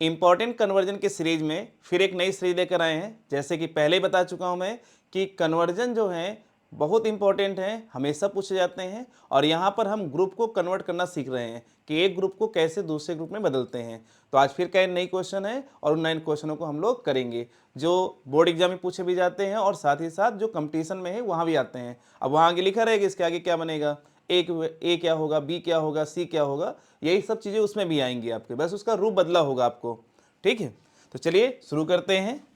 Important conversion के series में फिर एक नई सीरीज लेकर आए हैं। जैसे कि पहले ही बता चुका हूं मैं कि कन्वर्जन जो है बहुत इंपॉर्टेंट है, हमेशा पूछे जाते हैं। और यहाँ पर हम ग्रुप को कन्वर्ट करना सीख रहे हैं कि एक ग्रुप को कैसे दूसरे ग्रुप में बदलते हैं। तो आज फिर कई नई क्वेश्चन है और उन नए क्वेश्चनों को हम लोग करेंगे जो बोर्ड एग्जाम में पूछे भी जाते हैं और साथ ही साथ जो कंपटीशन में है वहाँ भी आते हैं। अब वहाँ आगे लिखा रहेगा इसके आगे क्या बनेगा, ए क्या होगा, बी क्या होगा, सी क्या होगा, यही सब चीज़ें उसमें भी आएंगी आपके, बस उसका रूप बदला होगा आपको। ठीक है, तो चलिए शुरू करते हैं।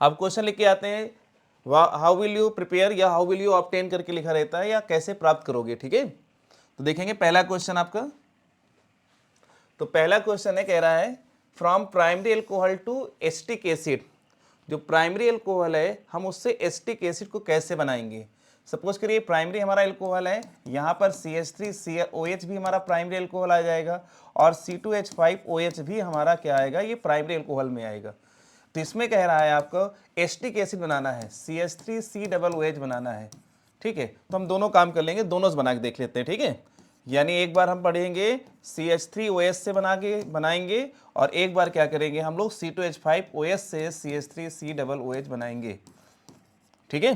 अब क्वेश्चन लिख के आते हैं, हाउ विल यू प्रिपेयर या हाउ विल यू ऑब्टेन करके लिखा रहता है, या कैसे प्राप्त करोगे। ठीक है, तो देखेंगे पहला क्वेश्चन आपका। तो पहला क्वेश्चन है, कह रहा है from primary alcohol to acetic acid. जो प्राइमरी एल्कोहल है हम उससे एसिटिक एसिड को कैसे बनाएंगे। सपोज करिए प्राइमरी हमारा एल्कोहल है, यहाँ पर CH3COH भी हमारा प्राइमरी एल्कोहल आ जाएगा और C2H5OH भी हमारा क्या आएगा, ये प्राइमरी एल्कोहल में आएगा। तो इसमें कह रहा है आपको एसिटिक एसिड बनाना है, CH3COOH बनाना है। ठीक है, तो हम दोनों काम कर लेंगे, दोनों से बना के देख लेते हैं। ठीक है, यानी एक बार हम पढ़ेंगे CH3OH से बनाएंगे और एक बार क्या करेंगे हम लोग C2H5OH से CH3COOH बनाएंगे। ठीक है,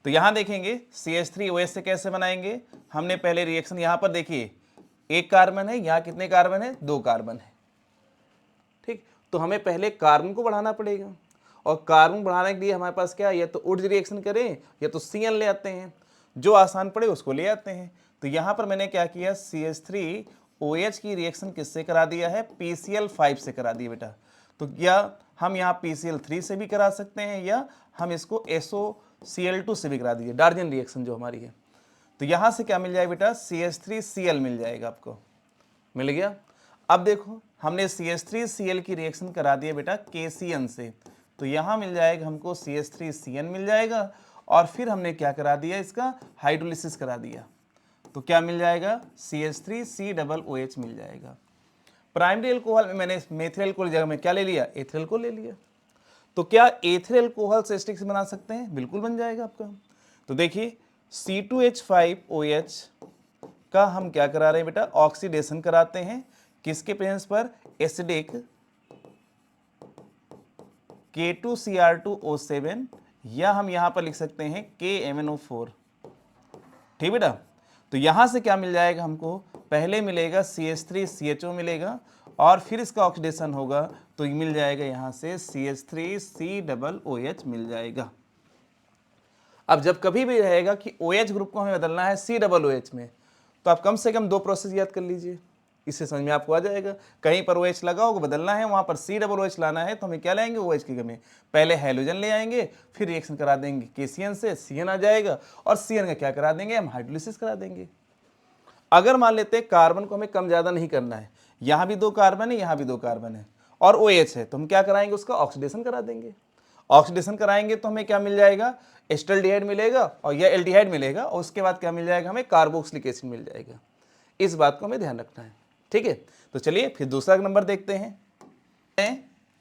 तो यहां देखेंगे CH3OH से कैसे बनाएंगे। हमने पहले रिएक्शन यहां पर देखिए, एक कार्बन है, यहां कितने कार्बन है, 2 कार्बन है। ठीक, तो हमें पहले कार्बन को बढ़ाना पड़ेगा और कार्बन बढ़ाने के लिए हमारे पास क्या है, या तो उड्स रिएक्शन करें या तो CN ले आते हैं, जो आसान पड़े उसको ले आते हैं। तो यहां पर मैंने क्या किया, CH3OH की रिएक्शन किससे करा दिया है, PCl5 से करा दिया बेटा। तो क्या हम यहाँ PCl3 से भी करा सकते हैं या हम इसको SOCl2 से भी करा दीजिए, डार्जन रिएक्शन जो हमारी है। तो यहां से क्या मिल जाएगा बेटा, CH3Cl मिल जाएगा, आपको मिल गया। अब देखो हमने CH3Cl की रिएक्शन करा दिया बेटा KCN से, तो यहां मिल जाएगा हमको CH3CN मिल जाएगा और फिर हमने क्या करा दिया, इसका हाइड्रोलिसिस करा दिया, तो क्या मिल जाएगा, CH3COOH मिल जाएगा। प्राइमरी एल्कोहल में मैंने मेथिल एल्कोहल की जगह में क्या ले लिया, एथिल एल्कोहल ले लिया। तो क्या एथिल एल्कोहल से एसिटिक बना सकते हैं, बिल्कुल बन जाएगा आपका। तो देखिए C2H5OH का हम क्या करा रहे हैं बेटा, ऑक्सीडेशन कराते हैं, किसके प्रेजेंस पर, एसिडिक K2Cr2O7, या हम यहां पर लिख सकते हैं KMnO4। ठीक बेटा, तो यहां से क्या मिल जाएगा हमको, पहले मिलेगा CH3CHO मिलेगा और फिर इसका ऑक्सीडेशन होगा तो मिल जाएगा यहां से CH3COOH मिल जाएगा। अब जब कभी भी रहेगा कि OH ग्रुप को हमें बदलना है COOH में, तो आप कम से कम 2 प्रोसेस याद कर लीजिए, इससे समझ में आपको आ जाएगा। कहीं पर OH लगा होगा, बदलना है, वहां पर COOH लाना है, तो हमें क्या लाएंगे, OH की जगह पहले हैलोजन ले आएंगे, फिर रिएक्शन करा देंगे KCN से, CN आ जाएगा और CN का क्या करा देंगे, हम हाइड्रोलिसिस करा देंगे। अगर मान लेते हैं कार्बन को हमें कम ज्यादा नहीं करना है, यहां भी 2 कार्बन है, यहां भी 2 कार्बन है और OH है, तो हम क्या कराएंगे, उसका ऑक्सीडेशन करा देंगे। ऑक्सीडेशन कराएंगे तो हमें क्या मिल जाएगा, एस्टल्डिहाइड मिलेगा और यह एल्डिहाइड मिलेगा और उसके बाद क्या मिल जाएगा, हमें कार्बोक्सिलिक एसिड मिल जाएगा। इस बात को हमें ध्यान रखना है। ठीक है, तो चलिए फिर दूसरा नंबर देखते हैं।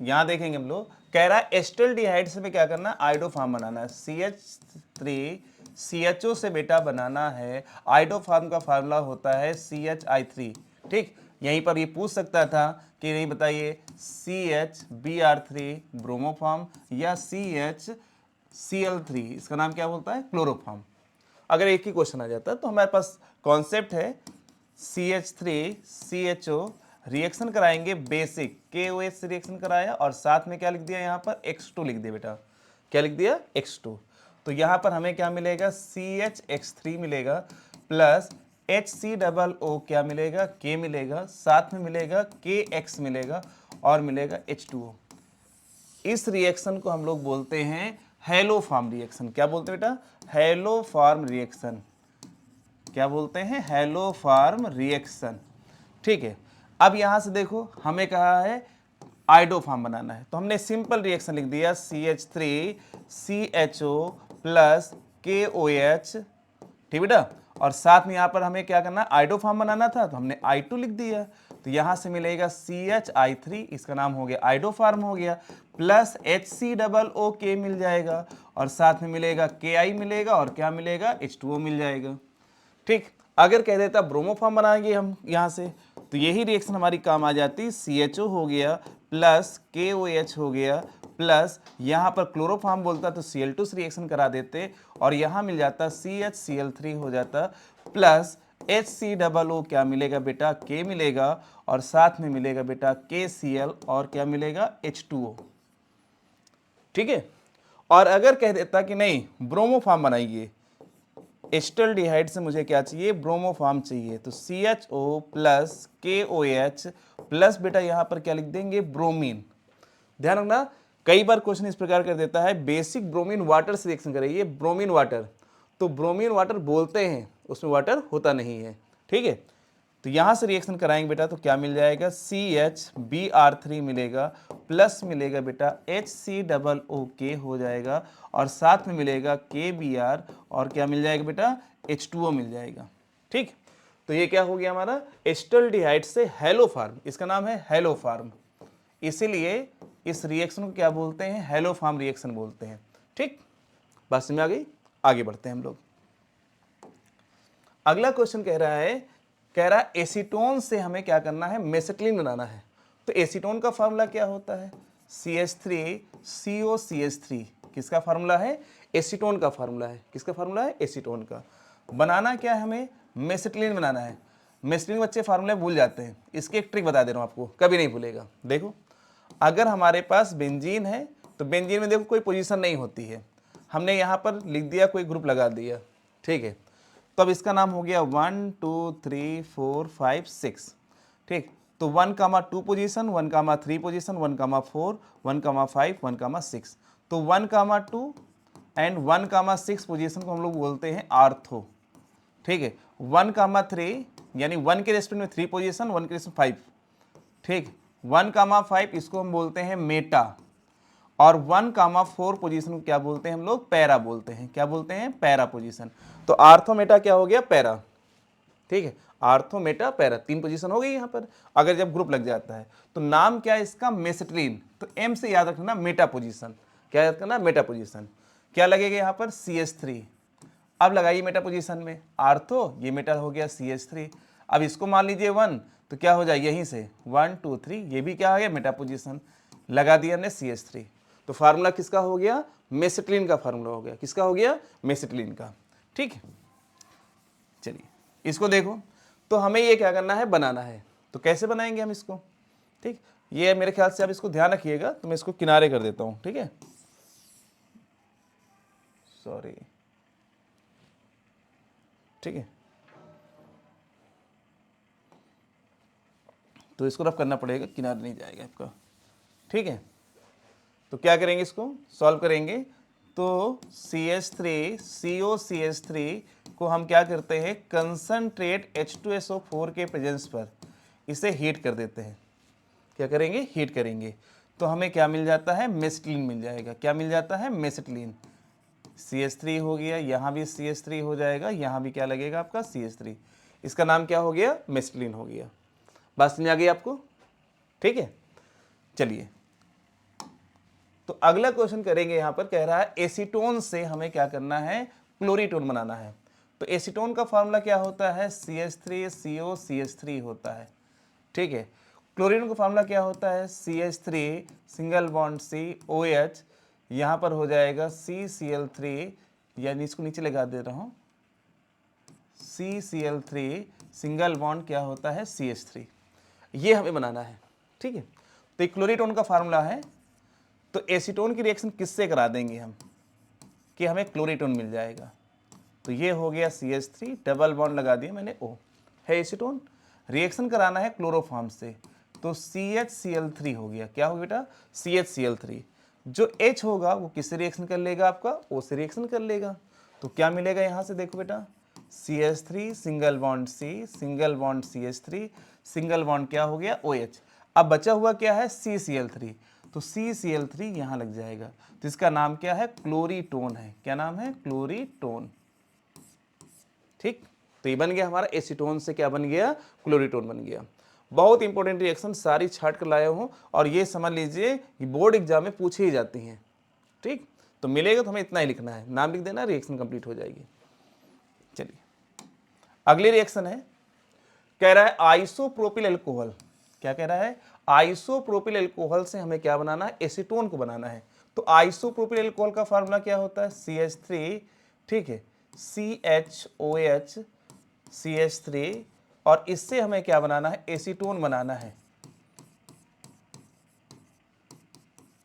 यहां देखेंगे हम लोग, कह रहा है एस्टल्डिहाइड से हमें क्या करना है, आइडोफार्म बनाना है, CH3CHO से बेटा बनाना है। आइडोफार्म का फार्मूला होता है CHI3। ठीक, यहीं पर ये पूछ सकता था कि नहीं बताइए CHBr3 ब्रोमोफार्म या CHCl3, इसका नाम क्या बोलता है, क्लोरोफार्म। अगर एक ही क्वेश्चन आ जाता तो हमारे पास कॉन्सेप्ट है CH3CHO रिएक्शन कराएंगे, बेसिक KOH से रिएक्शन कराया और साथ में क्या लिख दिया, यहाँ पर X2 लिख दिया बेटा, क्या लिख दिया, X2। तो यहाँ पर हमें क्या मिलेगा, CHX3 मिलेगा प्लस HCOO क्या मिलेगा, K मिलेगा, साथ में मिलेगा KX मिलेगा और मिलेगा H2O। इस रिएक्शन को हम लोग बोलते हैं हेलोफार्म रिएक्शन। क्या बोलते हैं बेटा, हेलोफार्म रिएक्शन। क्या बोलते हैं, हेलोफार्म रिएक्शन। ठीक है, अब यहां से देखो हमें कहा है आइडोफार्म बनाना है, तो हमने सिंपल रिएक्शन लिख दिया CH3CHO प्लस KOH। ठीक बेटा, और साथ में यहां पर हमें क्या करना, आइडोफार्म बनाना था, तो हमने I2 लिख दिया। तो यहां से मिलेगा CHI3, इसका नाम हो गया आइडोफार्म हो गया, प्लस HCOOK मिल जाएगा और साथ में मिलेगा KI मिलेगा और क्या मिलेगा, H2O मिल जाएगा। ठीक, अगर कह देता ब्रोमोफार्म बनाएंगे हम यहां से, तो यही रिएक्शन हमारी काम आ जाती, CHO हो गया प्लस KOH हो गया प्लस यहाँ पर क्लोरोफॉर्म बोलता तो Cl2 से रिएक्शन करा देते और यहाँ मिल जाता CHCl3 हो जाता प्लस HCOO क्या मिलेगा बेटा, K मिलेगा और साथ में मिलेगा बेटा KCl और क्या मिलेगा H2O। ठीक है, और अगर कह देता कि नहीं ब्रोमोफॉर्म बनाइए, एस्टल्डिहाइड से मुझे क्या चाहिए, ब्रोमोफॉर्म चाहिए, तो CHO प्लस KOH प्लस बेटा यहाँ पर क्या लिख देंगे, ब्रोमीन। ध्यान रखना कई बार क्वेश्चन इस प्रकार कर देता है बेसिक ब्रोमीन वाटर से रिएक्शन करेंगे, ब्रोमीन वाटर, तो ब्रोमीन वाटर बोलते हैं उसमें वाटर होता नहीं है। ठीक है, तो यहां से रिएक्शन कराएंगे बेटा तो क्या मिल जाएगा, CHBr3 मिलेगा प्लस मिलेगा बेटा HCOOK हो जाएगा और साथ में मिलेगा KBr और क्या मिल जाएगा बेटा, H2O मिल जाएगा। ठीक, तो ये क्या हो गया हमारा एस्टल्डिहाइड से हेलोफॉर्म, इसका नाम है हेलोफॉर्म, इसीलिए इस रिएक्शन को क्या बोलते हैं, हेलोफॉर्म रिएक्शन बोलते हैं। ठीक, बात समझ में आ गई, आगे बढ़ते हैं हम लोग। अगला क्वेश्चन कह रहा है एसीटोन से हमें क्या करना है, मेसेटिलीन बनाना है। तो एसीटोन का फार्मूला क्या होता है, CH3COCH3, किसका फार्मूला है, एसीटोन का फार्मूला है। किसका फार्मूला है, एसीटोन का। बनाना क्या है, हमें मेसेटिलीन बनाना है। मेसेटिलीन बच्चे फार्मूले भूल जाते हैं, इसकी एक ट्रिक बता दे रहा हूं आपको, कभी नहीं भूलेगा। देखो अगर हमारे पास बेंजीन है तो बेंजीन में देखो कोई पोजीशन नहीं होती है, हमने यहाँ पर लिख दिया कोई ग्रुप लगा दिया। ठीक है, तो अब इसका नाम हो गया 1 2 3 4 5 6। ठीक, तो 1,2 पोजीशन, 1,3 पोजीशन, 1,4, 1,5, 1,6। तो 1,2 एंड 1,6 पोजीशन को हम लोग बोलते हैं आर्थो। ठीक है, 1,3 यानी 1 के रेस्पेक्ट में 3 पोजीशन, 1 के रेस्पेक्ट 5। ठीक, 1,5 इसको हम बोलते हैं मेटा और 1,4 पोजीशन को क्या बोलते हैं हम लोग, पैरा बोलते हैं। क्या बोलते हैं, पैरा पोजीशन। तो आर्थो मेटा क्या हो गया, पैरा। ठीक है, आर्थो मेटा पैरा, 3 पोजीशन हो गई यहाँ पर अगर जब ग्रुप लग जाता है। तो नाम क्या है इसका, मेसेटिलीन। तो एम से याद रखना मेटा पोजीशन, क्या याद करना, मेटा पोजीशन। क्या लगेगा यहाँ पर, CH3। अब लगाइए मेटा पोजीशन में आर्थो, ये मेटा हो गया CH3। अब इसको मान लीजिए 1, तो क्या हो जाए यहीं से 1 2 3, ये भी क्या आ गया मेटा पोजीशन, लगा दिया हमने CH3। तो फार्मूला किसका हो गया, मेसेटिलीन का फार्मूला हो गया। किसका हो गया, मेसेटिलीन का। ठीक है, चलिए इसको देखो, तो हमें ये क्या करना है, बनाना है। तो कैसे बनाएंगे हम इसको, ठीक, ये मेरे ख्याल से आप इसको ध्यान रखिएगा, तो मैं इसको किनारे कर देता हूं। ठीक है, सॉरी, ठीक है, तो इसको रफ करना पड़ेगा, किनारे नहीं जाएगा आपका। ठीक है, तो क्या करेंगे, इसको सॉल्व करेंगे। तो CH3COCH3 को हम क्या करते हैं, कंसंट्रेट H2SO4 के प्रेजेंस पर इसे हीट कर देते हैं। क्या करेंगे, हीट करेंगे, तो हमें क्या मिल जाता है, मेसेटिलीन मिल जाएगा। क्या मिल जाता है, मेसेटिलीन। CH3 हो गया, यहाँ भी CH3 हो जाएगा, यहाँ भी क्या लगेगा आपका, CH3। इसका नाम क्या हो गया, मेसेटिलीन हो गया। बात समझ आ गई आपको। ठीक है, चलिए तो अगला क्वेश्चन करेंगे। यहां पर कह रहा है एसीटोन से हमें क्या करना है, क्लोरीटोन बनाना है। तो एसीटोन का फार्मूला क्या होता है, CH3COCH3 होता है। ठीक है, क्लोरीन का फार्मूला क्या होता है, CH3 सिंगल बॉन्ड COH, यहां पर हो जाएगा CCl3, यानी इसको नीचे लगा दे रहा हूं, CCl3 सिंगल बॉन्ड क्या होता है, CH3। ये हमें बनाना है। ठीक है, तो एक क्लोरीटोन का फार्मूला है। तो एसीटोन की रिएक्शन किससे करा देंगे हम कि हमें क्लोरीटोन मिल जाएगा। तो ये हो गया CH3, डबल बॉन्ड लगा दिया मैंने, O है एसीटोन। रिएक्शन कराना है क्लोरोफॉर्म से, तो CHCl3 हो गया। क्या होगा बेटा, CHCl3। जो H होगा वो किससे रिएक्शन कर लेगा, आपका O से रिएक्शन कर लेगा। तो क्या मिलेगा यहाँ से, देखो बेटा, CH3 single bond C, single bond CH3, single bond क्या हो गया, OH। अब बचा हुआ क्या है, CCl3, तो CCl3 यहां लग जाएगा। तो इसका नाम क्या है, क्लोरीटोन है। क्या नाम है, क्लोरीटोन। ठीक, तो ये बन गया हमारा एसीटोन से क्या बन गया, क्लोरीटोन बन गया। बहुत इंपॉर्टेंट रिएक्शन सारी छाट कर लाया हूं, और ये समझ लीजिए कि बोर्ड एग्जाम में पूछी ही जाती हैं। ठीक, तो मिलेगा तो हमें इतना ही लिखना है, नाम लिख देना, रिएक्शन कंप्लीट हो जाएगी। चलिए अगली रिएक्शन है कह रहा है आइसोप्रोपिल अल्कोहल, क्या कह रहा है, आइसोप्रोपिल अल्कोहल से हमें क्या बनाना है, एसीटोन को बनाना है। तो आइसोप्रोपिल अल्कोहल का फार्मूला क्या होता है, CH3, ठीक है, CHOH CH3, और इससे हमें क्या बनाना है, एसीटोन बनाना है,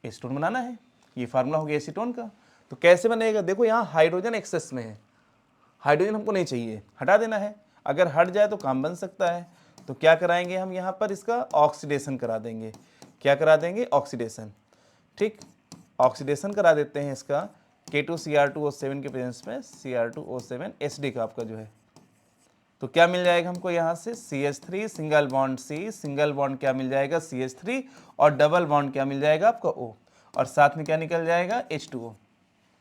एसीटोन बनाना है। ये फार्मूला हो गया एसीटोन का। तो कैसे बनेगा, देखो यहाँ हाइड्रोजन एक्सेस में है, हाइड्रोजन हमको नहीं चाहिए, हटा देना है। अगर हट जाए तो काम बन सकता है। तो क्या कराएंगे हम यहाँ पर, इसका ऑक्सीडेशन करा देंगे। क्या करा देंगे, ऑक्सीडेशन, ठीक, ऑक्सीडेशन करा देते हैं इसका K2Cr2O7 के प्रेजेंस में, Cr2O7 HD का आपका जो है। तो क्या मिल जाएगा हमको यहाँ से, CH3 single bond C, single bond क्या मिल जाएगा, CH3, और डबल बॉन्ड क्या मिल जाएगा आपका O, और साथ में क्या निकल जाएगा, H2O,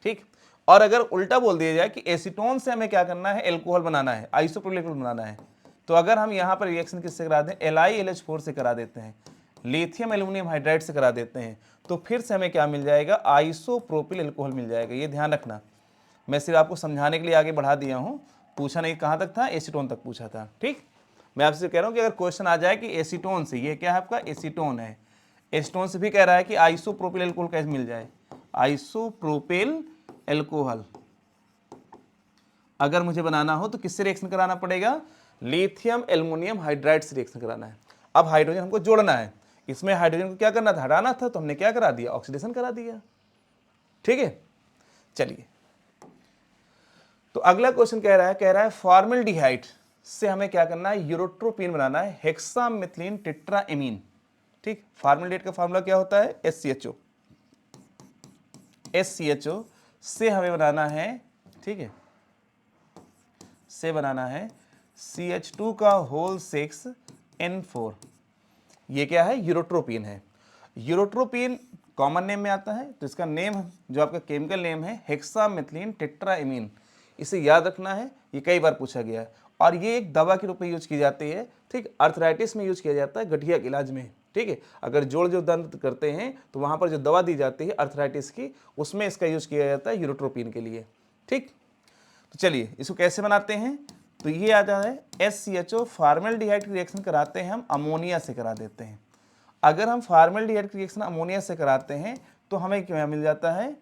ठीक। और अगर उल्टा बोल दिया जाए कि एसीटोन से हमें क्या करना है, एल्कोहल बनाना है, आइसोप्रोपिल अल्कोहल बनाना है, तो अगर हम यहाँ पर रिएक्शन किससे करा दें, LiLH4 से करा देते हैं, लिथियम एल्यूमिनियम हाइड्राइड से करा देते हैं, तो फिर से हमें क्या मिल जाएगा, आइसोप्रोपिल अल्कोहल मिल जाएगा। ये ध्यान रखना, मैं सिर्फ आपको समझाने के लिए आगे बढ़ा दिया हूँ, पूछा नहीं कहाँ तक था, एसीटोन तक पूछा था, ठीक। मैं आपसे कह रहा हूँ कि अगर क्वेश्चन आ जाए कि एसीटोन से, ये क्या है आपका, एसीटोन है, एसीटोन से भी कह रहा है कि आइसोप्रोपिल अल्कोहल कैसे मिल जाए, आइसोप्रोपिल अल्कोहल अगर मुझे बनाना हो तो किससे रिएक्शन कराना पड़ेगा, लिथियम एल्युमिनियम हाइड्राइड से रिएक्शन कराना है। अब हाइड्रोजन हमको जोड़ना है, इसमें हाइड्रोजन को क्या करना था, हटाना था, तो हमने क्या करा दिया, ऑक्सीडेशन करा दिया, ठीक है। चलिए, तो अगला क्वेश्चन कह रहा है फॉर्मल्डिहाइड से हमें क्या करना है, यूरोट्रोपिन बनाना है, हेक्सामिथिलीन टेट्राएमीन, ठीक। फॉर्मल्डिहाइड का फार्मूला क्या होता है, SCHO, SCHO से हमें बनाना है, ठीक है, से बनाना है CH2 का होल 6 N4। ये क्या है, यूरोट्रोपिन है। यूरोट्रोपिन कॉमन नेम में आता है, तो इसका नेम जो आपका केमिकल नेम है, हेक्सामिथिलीन टेट्राएमीन। इसे याद रखना है, ये कई बार पूछा गया है, और ये एक दवा के रूप में यूज की जाती है, ठीक। अर्थराइटिस में यूज किया जाता है, गठिया के इलाज में, ठीक है। अगर जोड़ जो दर्द करते हैं तो वहां पर जो दवा दी जाती है अर्थराइटिस की, उसमें इसका यूज किया जाता है यूरोट्रोपिन के लिए, ठीक। तो चलिए इसको कैसे बनाते हैं, तो ये आ जाता है SCHO, फॉर्मल्डिहाइड की रिएक्शन कराते हैं हम अमोनिया से करा देते हैं। अगर हम फॉर्मल्डिहाइड की रिएक्शन अमोनिया से कराते हैं तो हमें क्या मिल जाता है,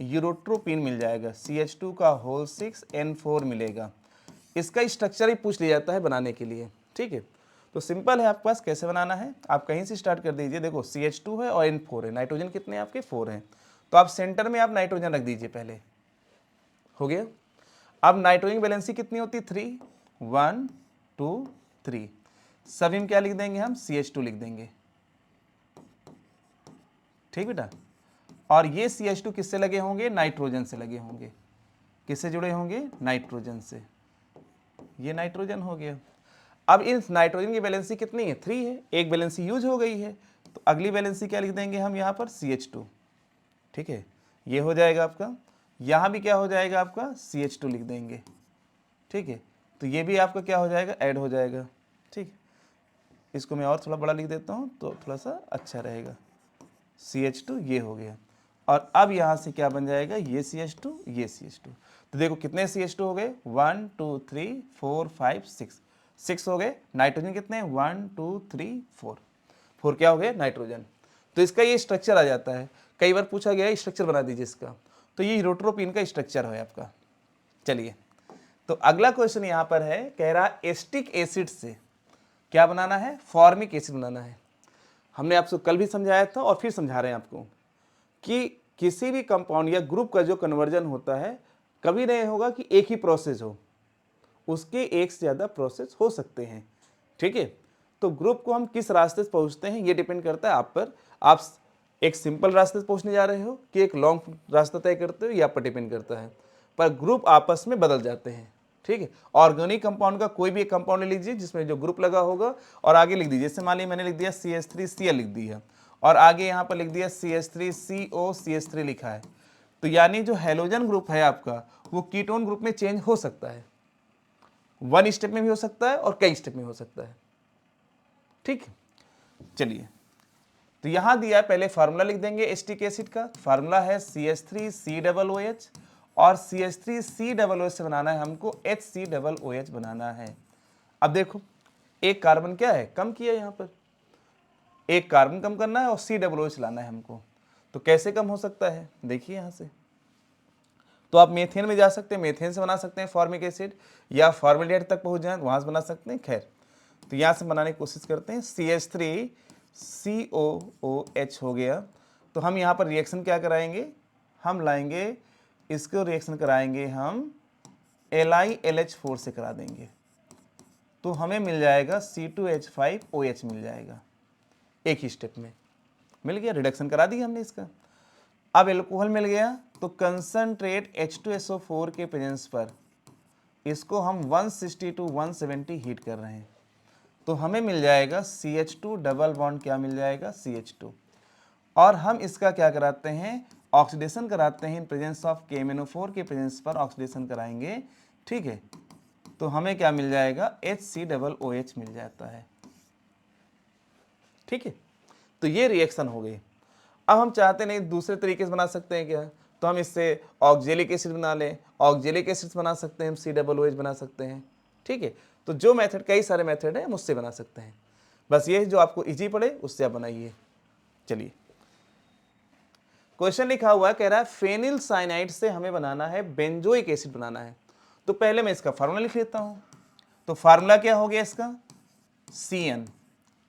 यूरोट्रोपिन मिल जाएगा, CH2 का होल 6 N4 मिलेगा। इसका स्ट्रक्चर ही पूछ लिया जाता है बनाने के लिए, ठीक है। तो सिंपल है, आपके पास कैसे बनाना है, आप कहीं से स्टार्ट कर दीजिए। देखो CH2 है और N4 है, नाइट्रोजन कितने हैं आपके, 4 हैं, तो आप सेंटर में आप नाइट्रोजन रख दीजिए, पहले हो गया। अब नाइट्रोजन वैलेंसी कितनी होती है, 3, 1 2 3, सभी में क्या लिख देंगे हम, CH2 लिख देंगे, ठीक बेटा। और ये CH2 किससे लगे होंगे, नाइट्रोजन से लगे होंगे, किससे जुड़े होंगे, नाइट्रोजन से, ये नाइट्रोजन हो गया। अब इन नाइट्रोजन की वैलेंसी कितनी है, 3 है, एक वैलेंसी यूज हो गई है, तो अगली वैलेंसी क्या लिख देंगे हम यहाँ पर, CH2, ठीक है, ये हो जाएगा आपका। यहाँ भी क्या हो जाएगा आपका, CH2 लिख देंगे, ठीक है। तो ये भी आपका क्या हो जाएगा, ऐड हो जाएगा, ठीक। इसको मैं और थोड़ा बड़ा लिख देता हूँ तो थोड़ा सा अच्छा रहेगा, CH2 ये हो गया। और अब यहाँ से क्या बन जाएगा, ये CH2, ये CH2। तो देखो कितने CH2 हो गए, 1 2 3 4 5 6 हो गए। नाइट्रोजन कितने, 1 2 3 4 क्या हो गए, नाइट्रोजन। तो इसका ये स्ट्रक्चर आ जाता है, कई बार पूछा गया है स्ट्रक्चर बना दीजिए इसका, तो ये यूरोट्रोपिन का स्ट्रक्चर है आपका। चलिए, तो अगला क्वेश्चन यहाँ पर है, कह रहा एस्टिक एसिड से क्या बनाना है, फॉर्मिक एसिड बनाना है। हमने आपको कल भी समझाया था और फिर समझा रहे हैं आपको कि किसी भी कंपाउंड या ग्रुप का जो कन्वर्जन होता है, कभी नहीं होगा कि एक ही प्रोसेस हो, उसके एक से ज़्यादा प्रोसेस हो सकते हैं, ठीक है। तो ग्रुप को हम किस रास्ते से पहुँचते हैं, ये डिपेंड करता है आप पर। आप एक सिंपल रास्ते से पहुँचने जा रहे हो कि एक लॉन्ग रास्ता तय करते हो, ये आप पर डिपेंड करता है, पर ग्रुप आपस में बदल जाते हैं, ठीक है। ऑर्गेनिक कंपाउंड का कोई भी एक कंपाउंड ले लीजिए जिसमें जो ग्रुप लगा होगा, और आगे लिख दीजिए, जैसे मान लीजिए मैंने लिख दिया CH3Cl लिख दिया, और आगे यहाँ पर लिख दिया CH3COCH3 लिखा है, तो यानी जो हैलोजन ग्रुप है आपका वो कीटोन ग्रुप में चेंज हो सकता है, 1 स्टेप में भी हो सकता है और कई स्टेप में हो सकता है, ठीक। चलिए, तो यहां दिया है, पहले फार्मूला लिख देंगे एस्टिक एसिड का। फार्मूला है CH3COOH, और CH3COOH से बनाना है हमको HCOOH बनाना है। अब देखो एक कार्बन क्या है, कम किया यहाँ पर, एक कार्बन कम करना है और COOH लाना है हमको। तो कैसे कम हो सकता है, देखिए यहाँ से, तो आप मेथेन में जा सकते हैं, मेथेन से बना सकते हैं फॉर्मिक एसिड, या फॉर्मेल्डिहाइड तक पहुंच जाए वहां से बना सकते हैं। खैर, तो यहाँ से बनाने की कोशिश करते हैं। CH3COOH हो गया। तो हम यहाँ पर रिएक्शन क्या कराएंगे, हम लाएंगे इसको, रिएक्शन कराएंगे हम LiLH4 से करा देंगे, तो हमें मिल जाएगा C2H5OH मिल जाएगा, एक ही स्टेप में मिल गया, रिडक्शन करा दिया हमने इसका। अब एल्कोहल मिल गया, तो कंसंट्रेट H2SO4 के प्रेजेंस पर इसको हम 160 to 170 हीट कर रहे हैं, तो हमें मिल जाएगा CH2 डबल बॉन्ड, क्या मिल जाएगा CH2। और हम इसका क्या कराते हैं, ऑक्सीडेशन कराते हैं इन प्रेजेंस ऑफ KMnO4 के प्रेजेंस पर ऑक्सीडेशन कराएंगे, ठीक है। तो हमें क्या मिल जाएगा, HCOOH मिल जाता है, ठीक है। तो ये रिएक्शन हो गई। अब हम चाहते नहीं दूसरे तरीके से बना सकते हैं क्या, तो हम इससे ऑक्जेलिक एसिड बना लें, ऑक्जेलिक एसिड बना सकते हैं, हम COOH बना सकते हैं, ठीक है। तो जो मेथड, कई सारे मेथड है, हम उससे बना सकते हैं, बस ये जो आपको इजी पड़े उससे आप बनाइए। चलिए, क्वेश्चन लिखा हुआ है, कह रहा है फेनिल साइनाइड से हमें बनाना है बेंजोइक एसिड बनाना है। तो पहले मैं इसका फार्मूला लिख लेता हूं। तो फार्मूला क्या हो गया इसका, CN,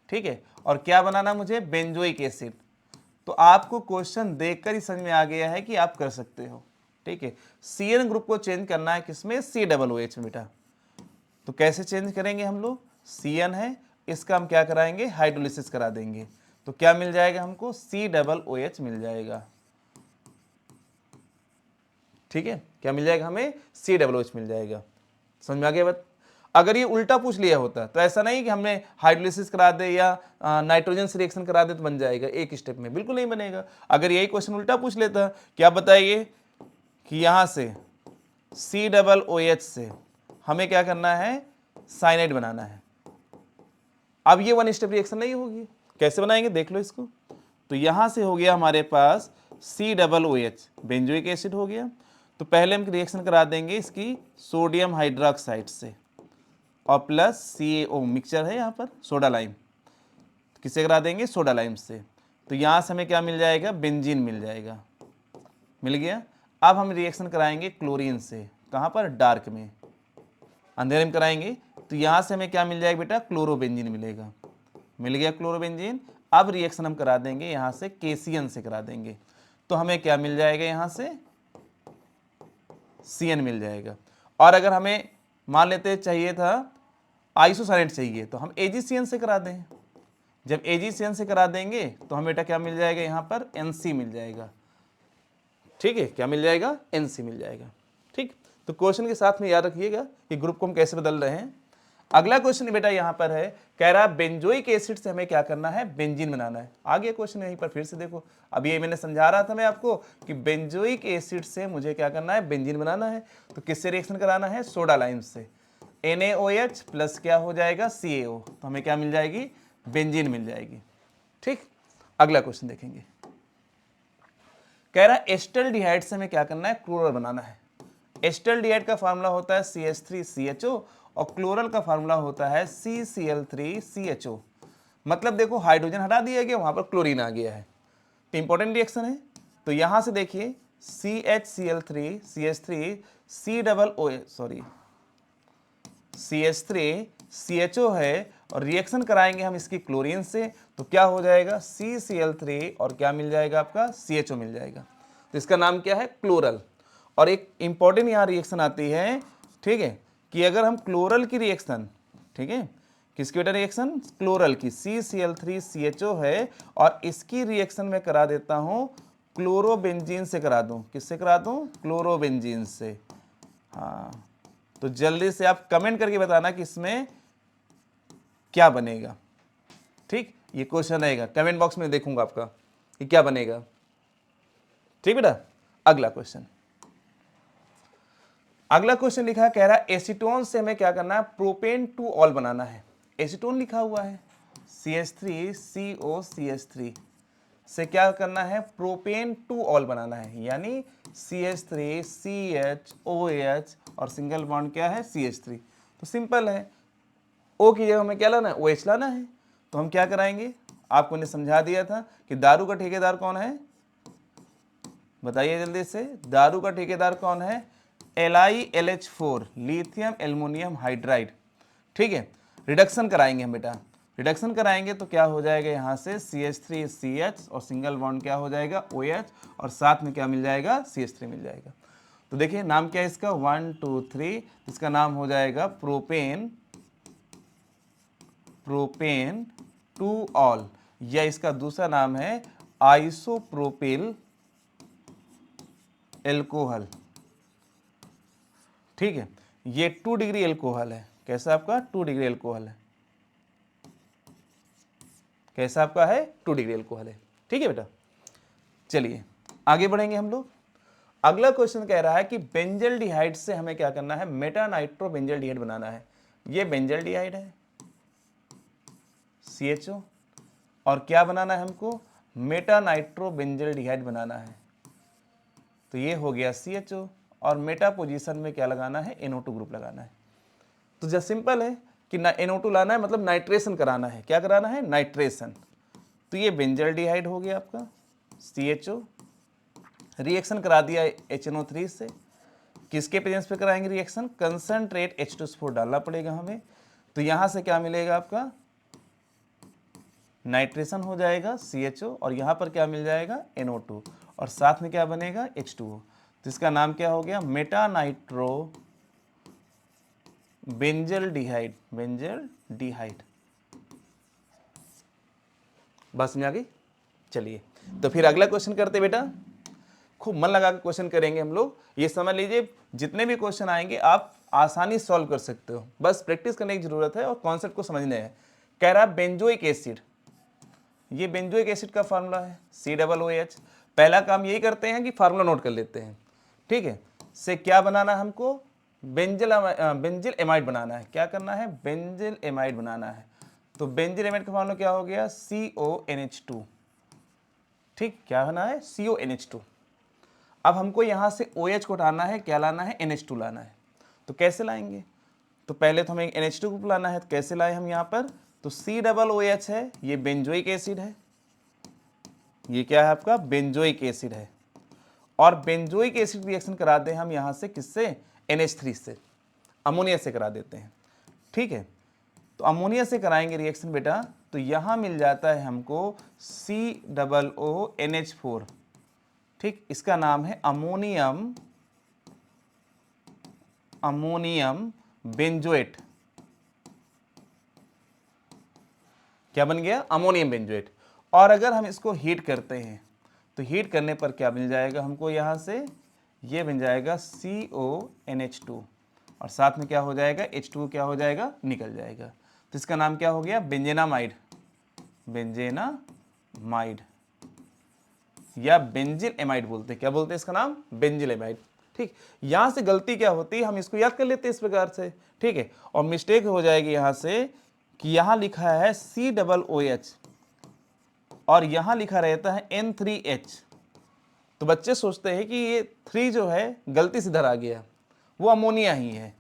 ठीक है। और क्या बनाना मुझे, बेंजोइक एसिड। तो आपको क्वेश्चन देखकर ही समझ में आ गया है कि आप कर सकते हो, ठीक है। CN ग्रुप को चेंज करना है किसमें, COOH में बेटा। तो कैसे चेंज करेंगे हम लोग, CN है, इसका हम क्या कराएंगे, हाइड्रोलिसिस करा देंगे। तो क्या मिल जाएगा हमको, COOH मिल जाएगा, ठीक है। क्या मिल जाएगा हमें, COOH मिल जाएगा। समझ में आ गया बात। अगर ये उल्टा पूछ लिया होता तो ऐसा नहीं कि हमने हाइड्रोलिसिस करा दे या नाइट्रोजन से रिएक्शन करा दे तो बन जाएगा एक स्टेप में, बिल्कुल नहीं बनेगा। अगर यही क्वेश्चन उल्टा पूछ लेता, क्या बताइए कि यहाँ से COOH से हमें क्या करना है, साइनाइड बनाना है। अब ये वन स्टेप रिएक्शन नहीं होगी, कैसे बनाएंगे देख लो इसको। तो यहाँ से हो गया हमारे पास COOH, बेंजोइक एसिड हो गया। तो पहले हम रिएक्शन करा देंगे इसकी सोडियम हाइड्रोक्साइड से, और प्लस CaO मिक्सचर है यहाँ पर, सोडा लाइम, किससे करा देंगे, सोडा लाइम से। तो यहाँ से हमें क्या मिल जाएगा, बेंजीन मिल जाएगा, मिल गया। अब हम रिएक्शन कराएंगे क्लोरीन से, कहाँ पर, डार्क में, अंधेरे में कराएंगे। तो यहाँ से हमें क्या मिल जाएगा बेटा, क्लोरोबेंजीन मिलेगा, मिल गया क्लोरोबेंजीन। अब रिएक्शन हम करा देंगे यहाँ से KCN से करा देंगे, तो हमें क्या मिल जाएगा, यहाँ से CN मिल जाएगा। और अगर हमें मान लेते चाहिए था आइसोसाइनेट चाहिए, तो हम AgCN से करा दें। जब AgCN से करा देंगे तो हमें बेटा क्या मिल जाएगा, यहाँ पर NC मिल जाएगा, ठीक है। क्या मिल जाएगा, NC मिल जाएगा, ठीक। तो क्वेश्चन के साथ में याद रखिएगा कि ग्रुप को हम कैसे बदल रहे हैं। अगला क्वेश्चन बेटा यहाँ पर है, कह रहा है बेंजोइक एसिड से हमें क्या करना है, बेंजीन बनाना है। आ गया क्वेश्चन यहीं पर, फिर से देखो। अब ये मैंने समझा रहा था मैं आपको कि बेंजोइक एसिड से मुझे क्या करना है, बेंजीन बनाना है। तो किससे रिएक्शन कराना है, सोडा लाइम से, NaOH प्लस क्या हो जाएगा, CaO। तो हमें क्या मिल जाएगी, बेंजीन मिल जाएगी, ठीक। अगला क्वेश्चन देखेंगे, कह रहा है एस्टल्डिहाइड से हमें क्या करना है, क्लोरल बनाना है। एस्टल्डिहाइड का फार्मूला होता है CH3CHO, और क्लोरल का फार्मूला होता है CCl3CHO। मतलब देखो हाइड्रोजन हटा दिया गया, वहां पर क्लोरीन आ गया है, तो इंपॉर्टेंट रिएक्शन है। तो यहां से देखिए CHCl3 CH3 CH3 CHO है, और रिएक्शन कराएंगे हम इसकी क्लोरीन से, तो क्या हो जाएगा, CCl3 और क्या मिल जाएगा आपका, CHO मिल जाएगा। तो इसका नाम क्या है, क्लोरल। और एक इंपॉर्टेंट यहाँ रिएक्शन आती है, ठीक है, कि अगर हम क्लोरल की रिएक्शन, ठीक है, किसकी बेटा रिएक्शन, क्लोरल की, CCl3CHO है, और इसकी रिएक्शन में करा देता हूं क्लोरोबेंजीन से करा दूं, किससे करा दूं, क्लोरोबेंजीन से। हाँ, तो जल्दी से आप कमेंट करके बताना कि इसमें क्या बनेगा, ठीक। ये क्वेश्चन रहेगा, कमेंट बॉक्स में देखूंगा आपका कि क्या बनेगा, ठीक बेटा। अगला क्वेश्चन, अगला क्वेश्चन लिखा है, कह रहा है एसीटोन से हमें क्या करना है, प्रोपेन टू ऑल बनाना है। एसीटोन लिखा हुआ है, CH3COCH3 से क्या करना है, प्रोपेन टू ऑल बनाना है, यानी CH3CHOH और सिंगल बॉन्ड क्या है, CH3। तो सिंपल है, O की जगह हमें क्या लाना है, OH लाना है। तो हम क्या कराएंगे, आपको ने समझा दिया था कि दारू का ठेकेदार कौन है, बताइए जल्दी से, दारू का ठेकेदार कौन है, LiLH4 लिथियम एल्युमिनियम हाइड्राइड। ठीक है, रिडक्शन कराएंगे हम बेटा, रिडक्शन कराएंगे तो क्या हो जाएगा, यहाँ से CH3CH और सिंगल बॉन्ड क्या हो जाएगा, OH, और साथ में क्या मिल जाएगा, CH3 मिल जाएगा। तो देखिए नाम क्या है इसका, 1 2 3, इसका नाम हो जाएगा प्रोपेन, प्रोपेन टू ऑल, या इसका दूसरा नाम है आइसोप्रोपिल एल्कोहल। ठीक है, ये 2 डिग्री एल्कोहल है, कैसा आपका 2 डिग्री एल्कोहल है, कैसा आपका है 2 डिग्री एल्कोहल है। ठीक है बेटा, चलिए आगे बढ़ेंगे हम लोग। अगला क्वेश्चन कह रहा है कि बेंजल्डिहाइड से हमें क्या करना है, मेटा नाइट्रो बेंजल्डिहाइड बनाना है। ये बेंजल्डिहाइड है CHO, और क्या बनाना है हमको, मेटा नाइट्रो बेंजल्डिहाइड बनाना है। तो ये हो गया CHO, और मेटा पोजीशन में क्या लगाना है, NO2 ग्रुप लगाना है। तो जस्ट सिंपल है कि ना NO2 लाना है, मतलब नाइट्रेशन कराना है, क्या कराना है, नाइट्रेशन। तो ये बेंजल्डिहाइड हो गया आपका CHO, रिएक्शन करा दिया HNO3 से, किसके प्रेजेंस पे कराएंगे रिएक्शन, कंसंट्रेट H2SO4 डालना पड़ेगा हमें। तो यहां से क्या मिलेगा आपका, नाइट्रेशन हो जाएगा CHO, और यहां पर क्या मिल जाएगा NO2, और साथ में क्या बनेगा H2O। तो इसका नाम क्या हो गया, मेटा नाइट्रो बेंजल्डिहाइड, बेंजल्डिहाइड। बस समझ आ गई। चलिए तो फिर अगला क्वेश्चन करते बेटा, खूब मन लगा के क्वेश्चन करेंगे हम लोग। ये समझ लीजिए जितने भी क्वेश्चन आएंगे आप आसानी सॉल्व कर सकते हो, बस प्रैक्टिस करने की जरूरत है और कॉन्सेप्ट को समझने है। कह रहा है बेंजोइक एसिड, ये बेंजोइक एसिड का फार्मूला है COOH। पहला काम यही करते हैं कि फार्मूला नोट कर लेते हैं। ठीक है, से क्या बनाना है हमको, बेंजिल एमाइड बनाना है। क्या करना है, बेंजिल एमाइड बनाना है। तो बेंजिल एमाइड का फार्मूला क्या हो गया, CONH2। ठीक, क्या बना है, CONH2। अब हमको यहां से OH को हटाना है, क्या लाना है, NH2 लाना है। तो कैसे लाएंगे, तो पहले तो हमें NH2 ग्रुप लाना है। तो कैसे लाए हम यहाँ पर, तो COOH है, ये बेंजोइक एसिड है, ये क्या है आपका बेंजोइक एसिड है, और बेंजोइक एसिड रिएक्शन करा दे हम यहाँ से किससे, NH3 से, अमोनिया से करा देते हैं। ठीक है, तो अमोनिया से कराएंगे रिएक्शन बेटा, तो यहाँ मिल जाता है हमको COONH4। ठीक, इसका नाम है अमोनियम, अमोनियम बेंजोएट। क्या बन गया, अमोनियम बेंजोएट। और अगर हम इसको हीट करते हैं तो हीट करने पर क्या मिल जाएगा हमको, यहाँ से ये बन जाएगा CONH2, और साथ में क्या हो जाएगा, H2 क्या हो जाएगा, निकल जाएगा। तो इसका नाम क्या हो गया, बेंजेनामाइड, बेंजेनामाइड, या बेंजिल एमाइड बोलते हैं। क्या बोलते हैं इसका नाम, बेंजिल एमाइड। ठीक, यहां से गलती क्या होती है, हम इसको याद कर लेते हैं इस प्रकार से। ठीक है, और मिस्टेक हो जाएगी यहां से कि यहां लिखा है COOH और यहां लिखा रहता है N3H। तो बच्चे सोचते हैं कि ये 3 जो है गलती से इधर आ गया, वो अमोनिया ही है।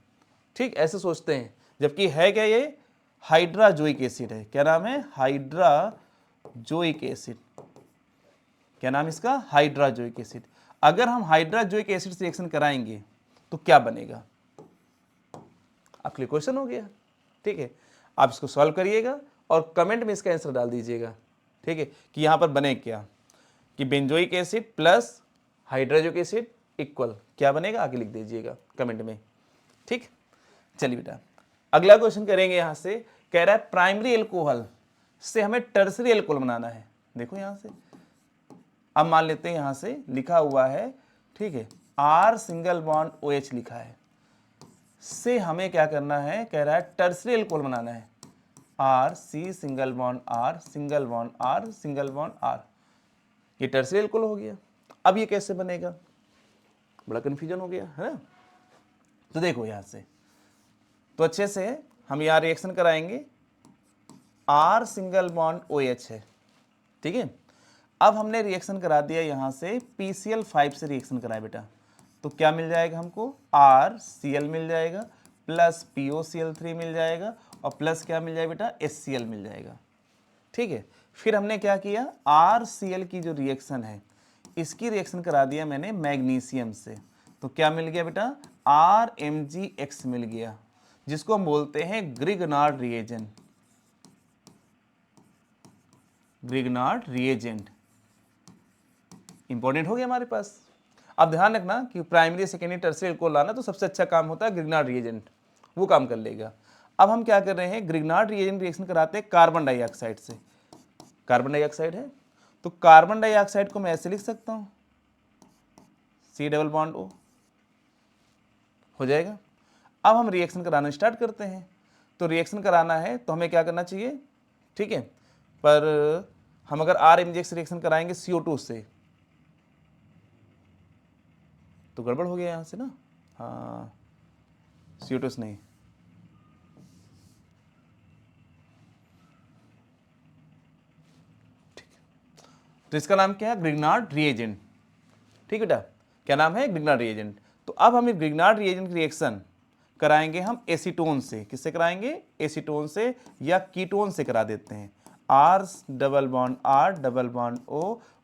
ठीक, ऐसे सोचते हैं, जबकि है क्या, ये हाइड्राजोइक एसिड है। क्या नाम है, हाइड्राजोइक एसिड। क्या नाम इसका, हाइड्राजोइक एसिड। अगर हम हाइड्राजोइक एसिड से रिएक्शन कराएंगे तो क्या बनेगा, आपके लिए क्वेश्चन हो गया। ठीक है, आप इसको सॉल्व करिएगा और कमेंट में इसका आंसर डाल दीजिएगा। ठीक है, कि यहां पर बने क्या, कि benzoic acid plus hydrazoic acid equal क्या बनेगा, आगे लिख दीजिएगा कमेंट में। ठीक, चलिए बेटा अगला क्वेश्चन करेंगे। यहां से कह रहा है प्राइमरी एल्कोहल से हमें टर्सरी एल्कोहल बनाना है। देखो यहां से, अब मान लेते हैं यहां से लिखा हुआ है, ठीक है, R सिंगल बॉन्ड OH लिखा है, से हमें क्या करना है, कह रहा है टर्सरी एल्कोहल बनाना है। C single bond R single bond R single bond R, ये टर्सरी एल्कोहल हो गया। अब ये कैसे बनेगा, बड़ा कंफ्यूजन हो गया है ना। तो देखो यहां से, तो अच्छे से हम यहां रिएक्शन कराएंगे, R सिंगल बॉन्ड OH है। ठीक है, अब हमने रिएक्शन करा दिया यहां से PCl5 से रिएक्शन कराया बेटा, तो क्या मिल जाएगा हमको, RCl मिल जाएगा प्लस POCl3 मिल जाएगा, और प्लस क्या मिल जाएगा बेटा, HCl मिल जाएगा। ठीक है, फिर हमने क्या किया, RCl की जो रिएक्शन है इसकी रिएक्शन करा दिया मैंने मैग्नीशियम से, तो क्या मिल गया बेटा, RMgX मिल गया, जिसको हम बोलते हैं Grignard reagent. Grignard reagent important हो गया हमारे पास। अब ध्यान रखना कि प्राइमरी सेकेंडरी टर्शियरी को लाना तो सबसे अच्छा काम होता है ग्रिगनार्ड रिएजेंट, वो काम कर लेगा। अब हम क्या कर रहे हैं, ग्रिगनार्ड रिएजेंट रिएक्शन कराते हैं कार्बन डाइऑक्साइड से। कार्बन डाइऑक्साइड है तो कार्बन डाइऑक्साइड को मैं ऐसे लिख सकता हूं, C∼O हो जाएगा। अब हम रिएक्शन कराना स्टार्ट करते हैं। तो रिएक्शन कराना है तो हमें क्या करना चाहिए, ठीक है, पर हम अगर RMgX रिएक्शन कराएंगे CO2 से तो गड़बड़ हो गया यहाँ से ना, हाँ CO2 से नहीं, तो इसका नाम क्या है, ग्रिगनार्ड रिएजेंट। ठीक बेटा, क्या नाम है, ग्रिगनार्ड रिएजेंट। तो अब हम ग्रिगनार्ड रिएजेंट की रिएक्शन कराएंगे हम एसीटोन से। किससे कराएंगे, एसीटोन से या कीटोन से करा देते हैं। R∼R∼O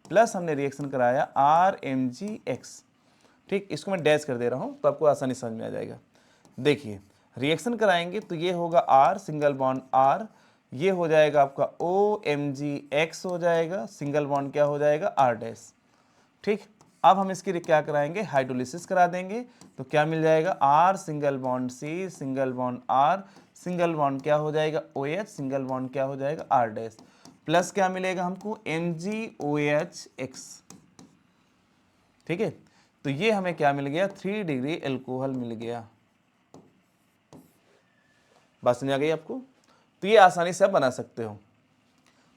प्लस हमने रिएक्शन कराया RMgX। ठीक, इसको मैं डैश कर दे रहा हूँ तो आपको आसानी समझ में आ जाएगा। देखिए रिएक्शन कराएंगे तो ये होगा R∼R, ये हो जाएगा आपका OMgX हो जाएगा, सिंगल बॉन्ड क्या हो जाएगा, R'। ठीक, अब हम इसकी क्या कराएंगे, हाइड्रोलिसिस करा देंगे तो क्या मिल जाएगा, R∼C single bond R, single bond क्या हो जाएगा OH, सिंगल बॉन्ड क्या हो जाएगा R', प्लस क्या मिलेगा हमको MgOH। ठीक है, तो ये हमें क्या मिल गया, 3 डिग्री एल्कोहल मिल गया। बात समझ आ गई आपको, तो ये आसानी से आप बना सकते हो।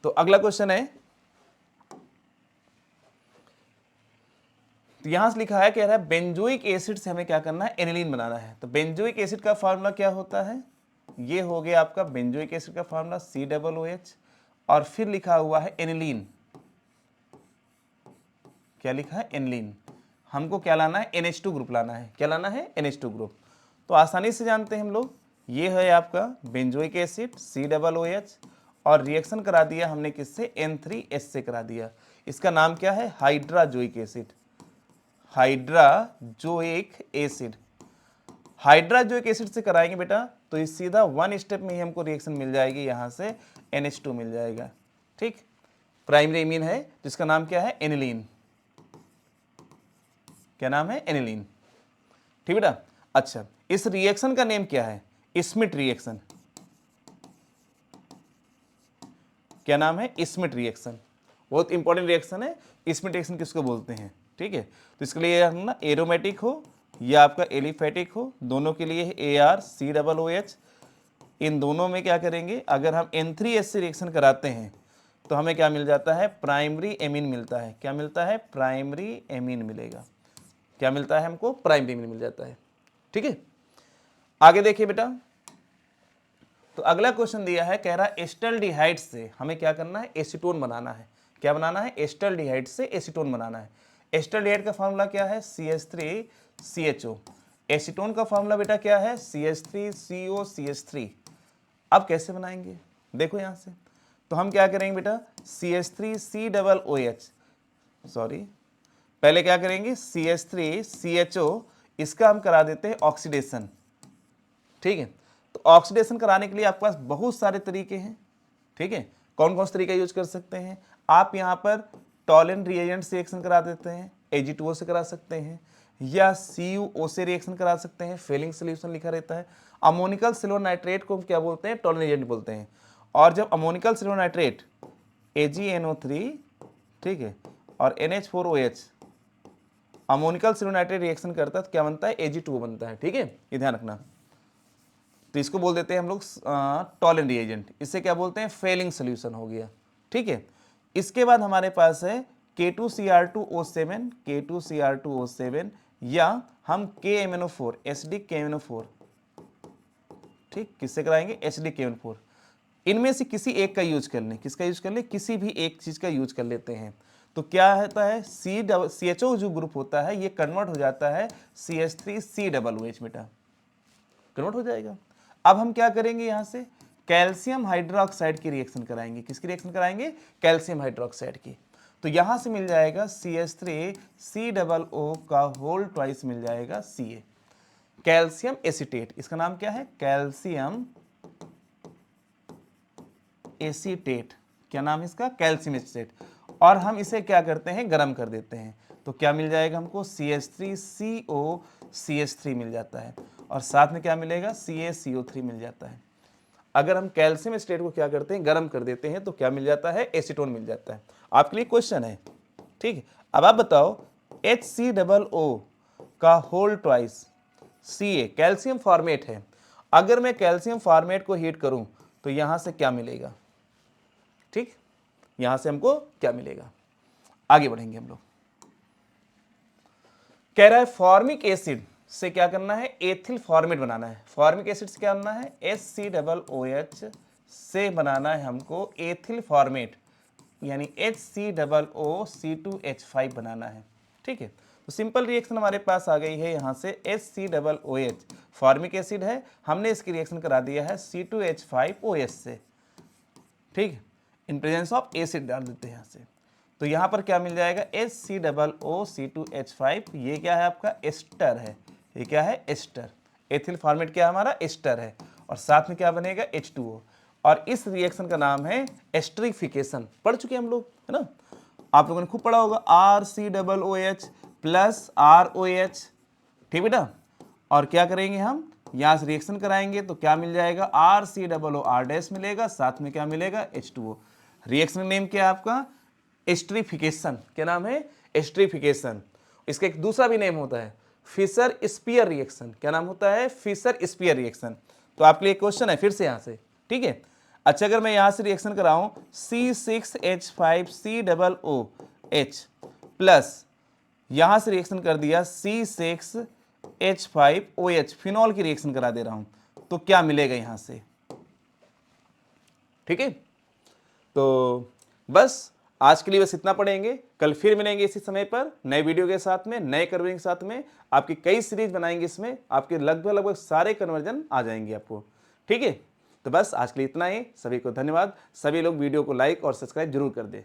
तो अगला क्वेश्चन है, तो यहां से लिखा है, कह रहा है बेंजोइक एसिड से हमें क्या करना है, एनिलीन बनाना है। तो बेंजोइक एसिड का फार्मूला क्या होता है, ये हो गया आपका बेंजोइक एसिड का फार्मूला COOH, और फिर लिखा हुआ है एनिलीन। क्या लिखा है, एनिलीन। हमको क्या लाना है, NH2 ग्रुप लाना है। क्या लाना है, NH2 ग्रुप। तो आसानी से जानते हैं हम लोग, ये है आपका बेंजोइक एसिड COOH, और रिएक्शन करा दिया हमने किससे, N3H से करा दिया। इसका नाम क्या है, hydrazoic acid. Hydrazoic acid, hydrazoic acid से कराएंगे बेटा तो इस सीधा 1 स्टेप में ही हमको रिएक्शन मिल जाएगी, यहां से NH2 मिल जाएगा। ठीक, प्राइमरी एमीन है जिसका नाम क्या है, एनिलीन। क्या नाम है, एनिलीन। ठीक बेटा, अच्छा इस रिएक्शन का नेम क्या है, स्मिट रिएक्शन। क्या नाम है, स्मिट रिएक्शन। बहुत इंपॉर्टेंट रिएक्शन है। स्मिट रिएक्शन किसको बोलते हैं, ठीक है। तो इसके लिए हम ना एरोमेटिक हो या आपका एलिफेटिक हो, दोनों के लिए ArCOOH। इन दोनों में क्या करेंगे, अगर हम N3H से रिएक्शन कराते हैं तो हमें क्या मिल जाता है, प्राइमरी एमीन मिलता है। क्या मिलता है, प्राइमरी एमीन मिलेगा। क्या मिलता है हमको, प्राइमरी एमीन मिल जाता है। ठीक है, आगे देखिए बेटा, तो अगला क्वेश्चन दिया है, कह रहा है एस्टल्डिहाइड से हमें क्या करना है, एसीटोन बनाना है। क्या बनाना है, एस्टल्डिहाइड से एसीटोन बनाना है। एस्टल्डिहाइड का फार्मूला क्या है, CH3CHO। एसीटोन का फार्मूला बेटा क्या है, CH3COCH3। अब कैसे बनाएंगे, देखो यहां से, तो हम क्या करेंगे बेटा, CH3COOH, सॉरी पहले क्या करेंगे, CH3CHO, इसका हम करा देते हैं ऑक्सीडेशन। ठीक है, तो ऑक्सीडेशन कराने के लिए आपके पास बहुत सारे तरीके हैं। ठीक है, कौन कौन से तरीका यूज कर सकते हैं आप, यहाँ पर टॉलेंट रिएजेंट से रिएक्शन करा देते हैं, Ag2O से करा सकते हैं, या CuO से रिएक्शन करा सकते हैं, फेलिंग सोल्यूशन लिखा रहता है। अमोनिकल सिल्वर नाइट्रेट को हम क्या बोलते हैं, टॉलेंट रिएजेंट बोलते हैं। और जब अमोनिकल सिल्वर नाइट्रेट AgNO3, ठीक है, और NH4OH ammoniacal silver nitrate reaction करता है तो क्या बनता है, Ag2O बनता है। ठीक है, ये ध्यान रखना। तो इसको बोल देते हैं हम लोग टॉलेंट रिएजेंट, इससे क्या बोलते हैं, फेलिंग सोल्यूशन हो गया। ठीक है, इसके बाद हमारे पास है K2Cr2O7, K2Cr2O7, या हम KMnO4, SdKMnO4। ठीक, किससे कराएंगे, SdKMnO4। इनमें से किसी एक का यूज कर लें, किसका यूज कर लें, किसी भी एक चीज का यूज कर लेते हैं। तो क्या होता है, CHO जो ग्रुप होता है ये कन्वर्ट हो जाता है CH3COOH बेटा, कन्वर्ट हो जाएगा। अब हम क्या करेंगे, यहां से कैल्शियम हाइड्रोक्साइड की रिएक्शन कराएंगे। किसकी रिएक्शन कराएंगे? कैल्शियम हाइड्रोक्साइड की। तो यहां से मिल जाएगा CH3COO का होल ट्वाइस मिल जाएगा Ca, कैल्शियम एसीटेट। इसका नाम क्या है? Calcium acetate. क्या नाम है इसका? Calcium acetate. और हम इसे क्या करते हैं? गर्म कर देते हैं। तो क्या मिल जाएगा हमको? CH3COCH3 मिल जाता है, और साथ में क्या मिलेगा? CaCO3 मिल जाता है। अगर हम कैल्शियम एसीटेट को क्या करते हैं? गर्म कर देते हैं, तो क्या मिल जाता है? एसीटोन मिल जाता है। आपके लिए क्वेश्चन है, ठीक है। अब आप बताओ, HCOO का whole twice Ca calcium formate है। अगर मैं कैल्शियम फॉर्मेट को हीट करूं तो यहां से क्या मिलेगा? ठीक, यहां से हमको क्या मिलेगा? आगे बढ़ेंगे हम लोग। कह रहा है फॉर्मिक एसिड से क्या करना है? एथिल फॉर्मेट बनाना है। फॉर्मिक एसिड से क्या बनना है? HCOOH से बनाना है हमको एथिल फॉर्मेट, यानी HCOO(C2H5) बनाना है। ठीक है, तो सिंपल रिएक्शन हमारे पास आ गई है। यहाँ से HCOOH फॉर्मिक एसिड है, हमने इसकी रिएक्शन करा दिया है C2H5OH से। ठीक है, इन प्रेजेंस ऑफ एसिड डाल देते हैं यहाँ से। तो यहाँ पर क्या मिल जाएगा? HCOOC2H5। ये क्या है? आपका एस्टर है। ये क्या है? एस्टर। एथिल फॉर्मेट क्या हमारा? एस्टर है। और साथ में क्या बनेगा? H2O। और इस रिएक्शन का नाम है एस्टरिफिकेशन। पढ़ चुके हम लोग, है ना? आप लोगों ने खूब पढ़ा होगा, RCOOH प्लस ROH। ठीक बेटा, और क्या करेंगे हम? यहाँ से रिएक्शन कराएंगे तो क्या मिल जाएगा? RCOOR- मिलेगा, साथ में क्या मिलेगा? H2O। रिएक्शन नेम क्या है आपका? एस्टरिफिकेशन। क्या नाम है? एस्टरिफिकेशन। इसका एक दूसरा भी नेम होता है, फिशर स्पीयर रिएक्शन। क्या नाम होता है? Fischer Speier reaction. तो आपके लिए क्वेश्चन है फिर से यहाँ से, ठीक है। अच्छा, अगर मैं यहाँ से रिएक्शन कराऊं C6H5COOH प्लस यहाँ से रिएक्शन कर दिया C6H5OH, फिनॉल की रिएक्शन करा दे रहा हूं, तो क्या मिलेगा यहाँ से? ठीक है, तो बस आज के लिए बस इतना पढ़ेंगे। कल फिर मिलेंगे इसी समय पर नए वीडियो के साथ में, नए कन्वर्जन के साथ में। आपकी कई सीरीज बनाएंगे, इसमें आपके लगभग सारे कन्वर्जन आ जाएंगे आपको। ठीक है, तो बस आज के लिए इतना ही। सभी को धन्यवाद। सभी लोग वीडियो को लाइक और सब्सक्राइब जरूर कर दें।